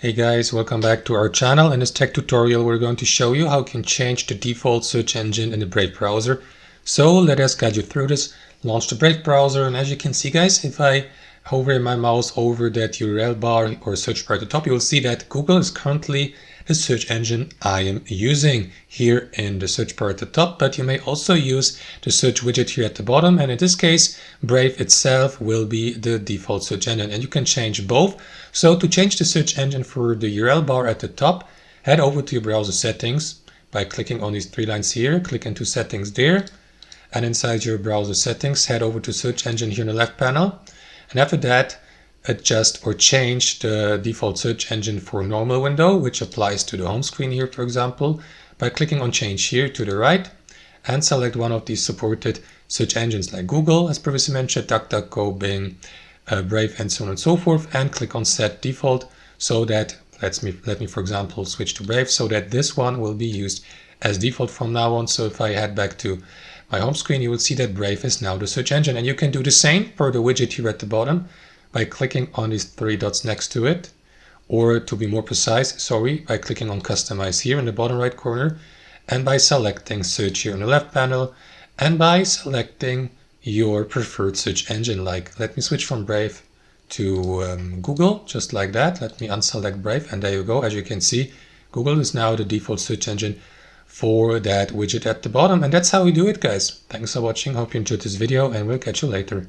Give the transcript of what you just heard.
Hey guys, welcome back to our channel. In this tech tutorial we're going to show you how you can change the default search engine in the Brave browser. So let us guide you through this. Launch the Brave browser, and as you can see guys, if I hover my mouse over that URL bar or search bar at the top, you will see that Google is currently the search engine I am using here in the search bar at the top, but you may also use the search widget here at the bottom, and in this case Brave itself will be the default search engine, and you can change both. So to change the search engine for the URL bar at the top, head over to your browser settings by clicking on these three lines here, click into settings there, and inside your browser settings head over to search engine here in the left panel, and after that adjust or change the default search engine for normal window, which applies to the home screen here, for example, by clicking on change here to the right and select one of these supported search engines like Google, as previously mentioned, DuckDuckGo, Bing, Brave, and so on and so forth, and click on set default so that let me for example switch to Brave so that this one will be used as default from now on. So if I head back to my home screen, you will see that Brave is now the search engine, and you can do the same for the widget here at the bottom by clicking on these three dots next to it, or to be more precise, by clicking on customize here in the bottom right corner, and by selecting search here in the left panel, and by selecting your preferred search engine. Like, let me switch from Brave to Google, just like that. Let me unselect Brave, and there you go. As you can see, Google is now the default search engine for that widget at the bottom, and that's how we do it, guys. Thanks for watching. Hope you enjoyed this video, and we'll catch you later.